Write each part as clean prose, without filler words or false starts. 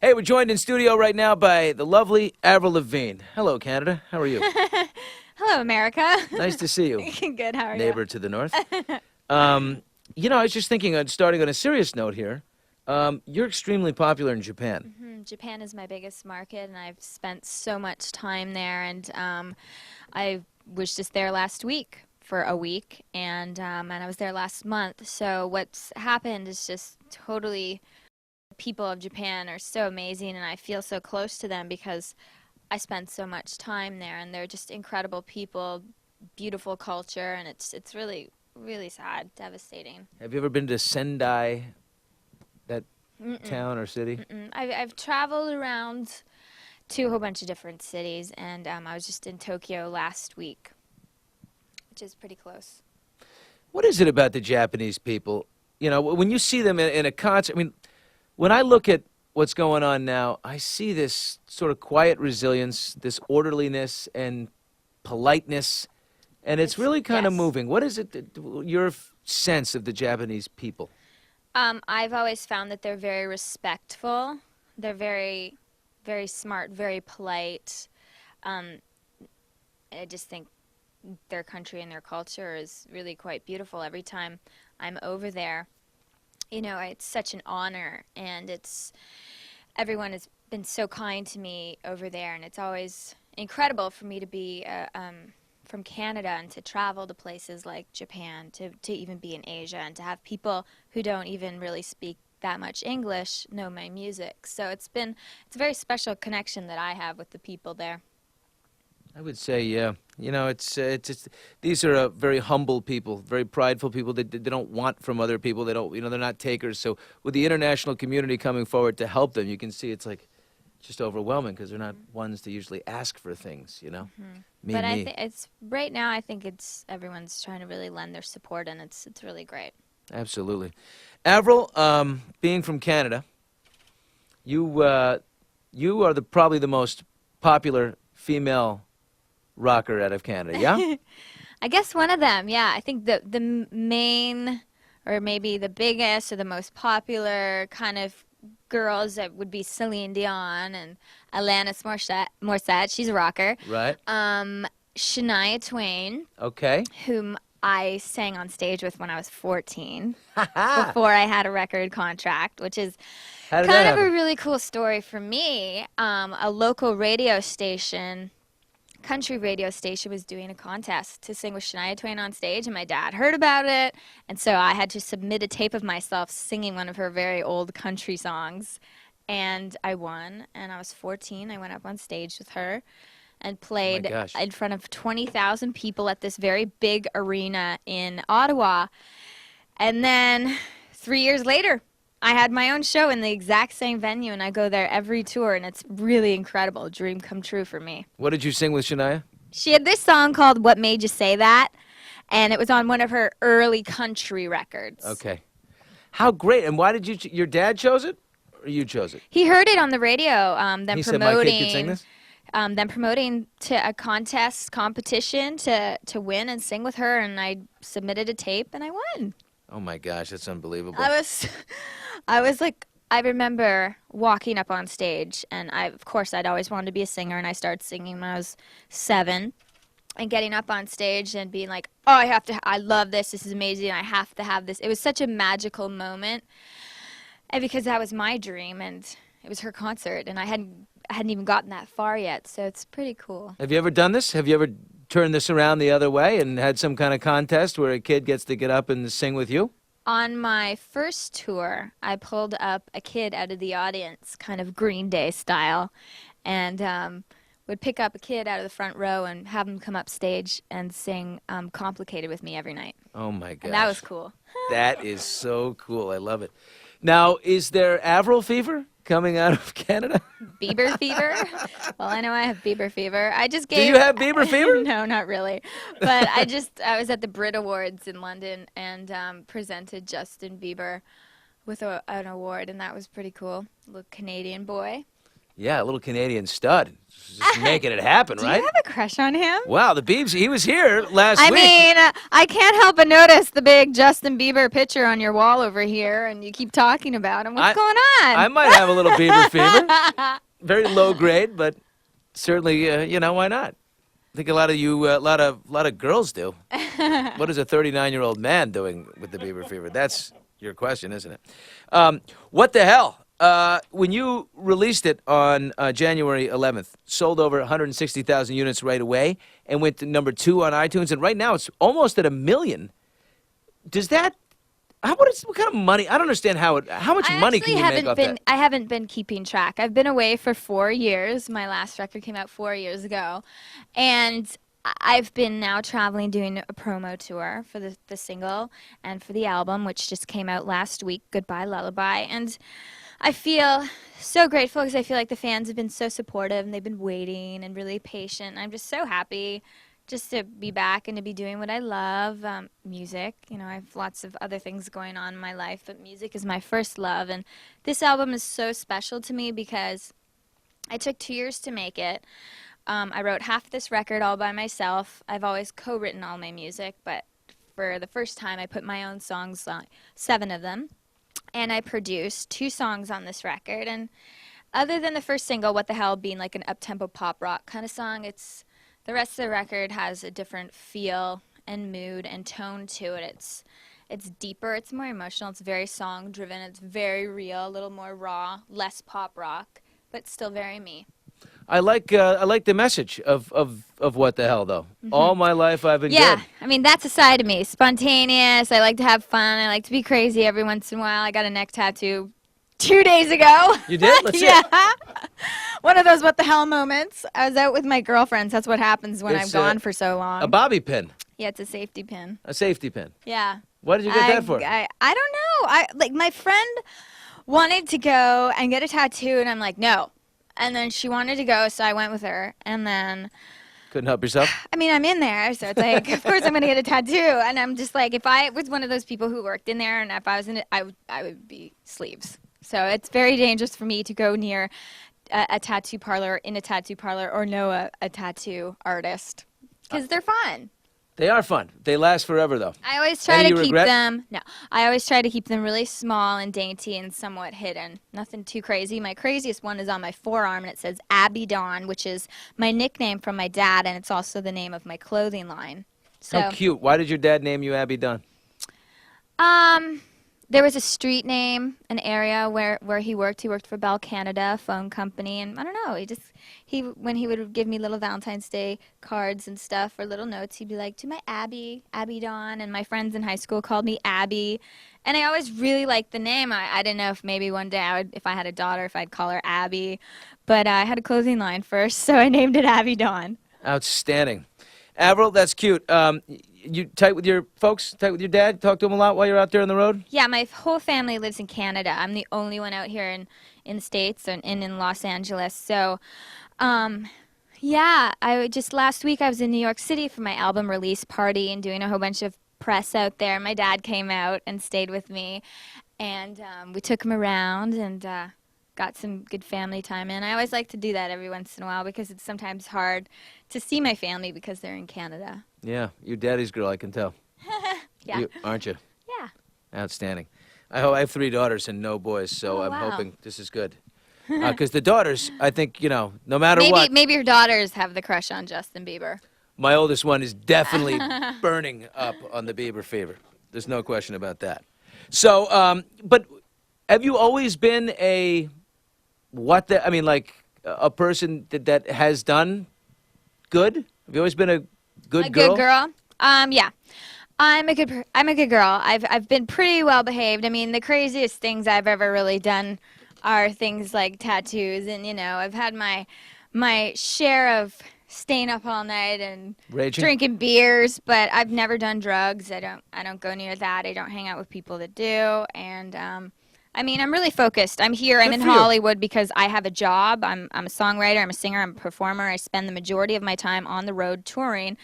Hey, we're joined in studio right now by the lovely Avril Lavigne. Hello, Canada. How are you? Hello, America. Nice to see you. Good, how are Neighbor to the north. I was just thinking, starting on a serious note here, you're extremely popular in Japan. Japan is my biggest market, and I've spent so much time there, and I was just there last week for a week, and I was there last month. So what's happened is just totally, the people of Japan are so amazing, and I feel so close to them because I spent so much time there, and they're just incredible people, beautiful culture, and it's really, really sad, devastating. Have you ever been to Sendai, that town or city? I've traveled around to a whole bunch of different cities, and I was just in Tokyo last week, which is pretty close. What is it about the Japanese people? You know, when you see them in a concert, I mean, when I look at what's going on now, I see this sort of quiet resilience, this orderliness and politeness, and it's really kind of Yes. moving. What is it, your sense of the Japanese people? I've always found that they're very respectful. They're very, very smart, very polite. I just think their country and their culture is really quite beautiful. Every time I'm over there, it's such an honor, and everyone has been so kind to me over there, and it's always incredible for me to be from Canada and to travel to places like Japan, to even be in Asia, and to have people who don't even really speak that much English know my music. So it's a very special connection that I have with the people there. I would say, yeah. These are very humble people, very prideful people. They don't want from other people. They don't, they're not takers. So with the international community coming forward to help them, you can see it's like just overwhelming because they're not ones to usually ask for things, Me, But I me. think right now. I think everyone's trying to really lend their support, and it's really great. Absolutely. Avril, being from Canada, you are probably the most popular female rocker out of Canada, yeah? I guess one of them, yeah. I think the main, or maybe the biggest or the most popular kind of girls that would be Celine Dion and Alanis Morissette. She's a rocker. Right. Shania Twain, Okay. whom I sang on stage with when I was 14, How before I had a record contract, which is did that kind of a happen? really cool story for me. A local radio station, country radio station, was doing a contest to sing with Shania Twain on stage, and my dad heard about it, and so I had to submit a tape of myself singing one of her very old country songs, and I won, and I was 14. I went up on stage with her and played gosh. in front of 20,000 people at this very big arena in Ottawa, and then 3 years later, I had my own show in the exact same venue, and I go there every tour, and it's really incredible. A dream come true for me. What did you sing with Shania? She had this song called What Made You Say That, and it was on one of her early country records. Okay. How great. And why did your dad chose it? Or you chose it? He heard it on the radio, He said, my kid could sing this? them promoting to a competition to win and sing with her, and I submitted a tape, and I won. Oh, my gosh. That's unbelievable. I was like, I remember walking up on stage, and of course, I'd always wanted to be a singer, and I started singing when I was 7, and getting up on stage and being like, oh, I love this is amazing, I have to have this. It was such a magical moment, and because that was my dream, and it was her concert, and I hadn't even gotten that far yet, so it's pretty cool. Have you ever done this? Have you ever turned this around the other way and had some kind of contest where a kid gets to get up and sing with you? On my first tour, I pulled up a kid out of the audience, kind of Green Day style, and would pick up a kid out of the front row and have him come up stage and sing Complicated with me every night. Oh, my gosh. And that was cool. That is so cool. I love it. Now, is there Avril fever coming out of Canada? Bieber fever? Well, I know I have Bieber fever. I just Do gave... you have Bieber fever? No, not really. But I was at the Brit Awards in London and presented Justin Bieber with an award, and that was pretty cool. Little Canadian boy. Yeah, a little Canadian stud. Just making it happen, Do right? you have a crush on him? Wow, the Biebs, he was here last I week. mean, I can't help but notice the big Justin Bieber picture on your wall over here, and you keep talking about him. What's going on? I might have a little Bieber fever. Very low grade, but certainly, why not? I think a lot of you, a lot of girls do. What is a 39-year-old man doing with the Bieber fever? That's your question, isn't it? What the hell? When you released it on January 11th, sold over 160,000 units right away and went to number 2 on iTunes, and right now it's almost at 1 million. Does that? What kind of money? I don't understand how much money can you make off that? I haven't been keeping track. I've been away for 4 years. My last record came out 4 years ago, and I've been now traveling, doing a promo tour for the single and for the album, which just came out last week, Goodbye Lullaby. And I feel so grateful because I feel like the fans have been so supportive and they've been waiting and really patient. I'm just so happy just to be back and to be doing what I love, music. You know, I have lots of other things going on in my life, but music is my first love. And this album is so special to me because I took 2 years to make it. I wrote half this record all by myself. I've always co-written all my music, but for the first time I put my own songs on, 7 of them, and I produced 2 songs on this record. And other than the first single, What the Hell, being like an up-tempo pop rock kind of song, the rest of the record has a different feel and mood and tone to it. It's deeper, it's more emotional, it's very song-driven, it's very real, a little more raw, less pop rock, but still very me. I like the message of What the Hell, though. Mm-hmm. All my life I've been good. I mean, that's a side of me. Spontaneous, I like to have fun, I like to be crazy every once in a while. I got a neck tattoo 2 days ago. You did? Let's see yeah. it. One of those what the hell moments. I was out with my girlfriends. That's what happens when I'm gone for so long. A bobby pin. Yeah, it's a safety pin. A safety pin. Yeah. What did you get that for? I don't know. My friend wanted to go and get a tattoo, and I'm like, no. And then she wanted to go, so I went with her. And then couldn't help yourself? I mean, I'm in there, so it's like, of course I'm going to get a tattoo. And I'm just like, if I was one of those people who worked in there and if I was in it, I would be sleeves. So it's very dangerous for me to go near a tattoo parlor, in a tattoo parlor, or know a tattoo artist because they're fun. They are fun. They last forever, though. I always try to keep them. No, I always try to keep them really small and dainty and somewhat hidden. Nothing too crazy. My craziest one is on my forearm, and it says Abby Dawn, which is my nickname from my dad, and it's also the name of my clothing line. So, how cute. Why did your dad name you Abby Dawn? There was a street name, an area where he worked. He worked for Bell Canada, a phone company, and I don't know. When he would give me little Valentine's Day cards and stuff or little notes, he'd be like, "To my Abby Dawn," and my friends in high school called me Abby, and I always really liked the name. I didn't know if maybe one day if I had a daughter, if I'd call her Abby, but I had a clothing line first, so I named it Abby Dawn. Outstanding. Avril, that's cute. You tight with your folks? Tight with your dad? Talk to him a lot while you're out there on the road? Yeah, my whole family lives in Canada. I'm the only one out here in the States and in Los Angeles. So, yeah, last week I was in New York City for my album release party and doing a whole bunch of press out there. My dad came out and stayed with me, and we took him around and got some good family time in. I always like to do that every once in a while because it's sometimes hard to see my family because they're in Canada. Yeah, you're daddy's girl, I can tell. Yeah. Aren't you? Yeah. Outstanding. I have 3 daughters and no boys, so I'm wow. hoping this is good. Because the daughters, I think, no matter what. Maybe your daughters have the crush on Justin Bieber. My oldest one is definitely burning up on the Bieber fever. There's no question about that. So, but have you always been a person that has done good? Have you always been a good girl? A good girl? Yeah. I'm a good girl. I've been pretty well behaved. I mean, the craziest things I've ever really done are things like tattoos, and I've had my share of staying up all night and Raging? drinking beers, but I've never done drugs. I don't go near that. I don't hang out with people that do, and I mean, I'm really focused. I'm here. I'm in Hollywood because I have a job. I'm a songwriter. I'm a singer. I'm a performer. I spend the majority of my time on the road touring.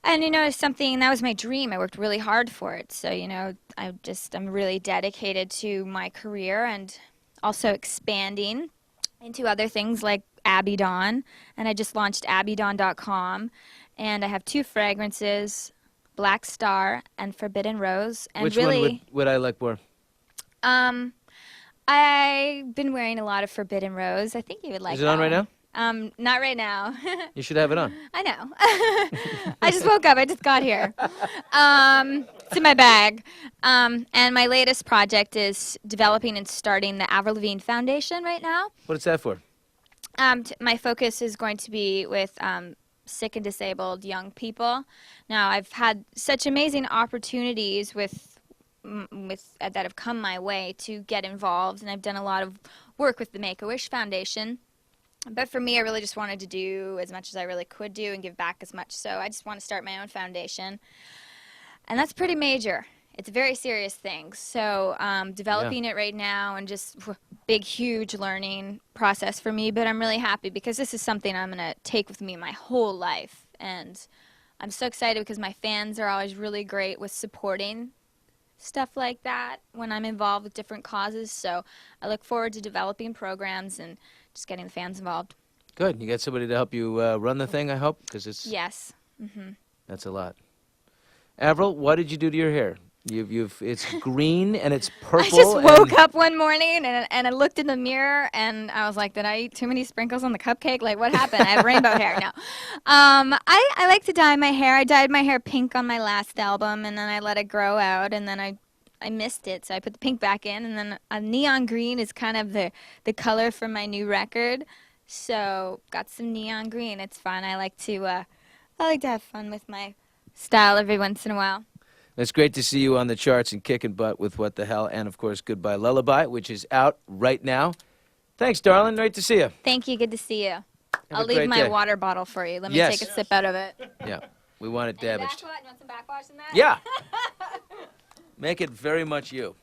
And, something, that was my dream. I worked really hard for it. So, I'm really dedicated to my career and also expanding into other things like Abbey Dawn, and I just launched abbeydawn.com, and I have 2 fragrances, Black Star and Forbidden Rose. And Which really, one would I like more? I've been wearing a lot of Forbidden Rose. I think you would like Is it that on right one. now? Not right now. You should have it on. I know. I just woke up. I just got here. It's in my bag. And my latest project is developing and starting the Avril Lavigne Foundation right now. What is that for? My focus is going to be with sick and disabled young people. Now, I've had such amazing opportunities that have come my way to get involved, and I've done a lot of work with the Make-A-Wish Foundation. But for me, I really just wanted to do as much as I really could do and give back as much. So I just want to start my own foundation. And that's pretty major. It's a very serious thing. So developing it right now and just big, huge learning process for me. But I'm really happy because this is something I'm going to take with me my whole life. And I'm so excited because my fans are always really great with supporting stuff like that when I'm involved with different causes. So I look forward to developing programs and just getting the fans involved. Good. You got somebody to help you run the thing, I hope? Because it's Yes. Mm-hmm. That's a lot. Avril, what did you do to your hair? It's green and it's purple. I just woke up one morning and I looked in the mirror and I was like, did I eat too many sprinkles on the cupcake? Like, what happened? I have rainbow hair now. I like to dye my hair. I dyed my hair pink on my last album, and then I let it grow out, and then I missed it, so I put the pink back in, and then a neon green is kind of the color for my new record. So got some neon green. It's fun. I like to have fun with my style every once in a while. It's great to see you on the charts and kicking butt with What the Hell, and of course Goodbye Lullaby, which is out right now. Thanks, darling. Great to see you. Thank you. Good to see you. I'll a leave great my day. water bottle for you. Let me Yes. take a sip out of it. Yeah, we want it damaged. You want some backwash in that? Yeah. Make it very much you.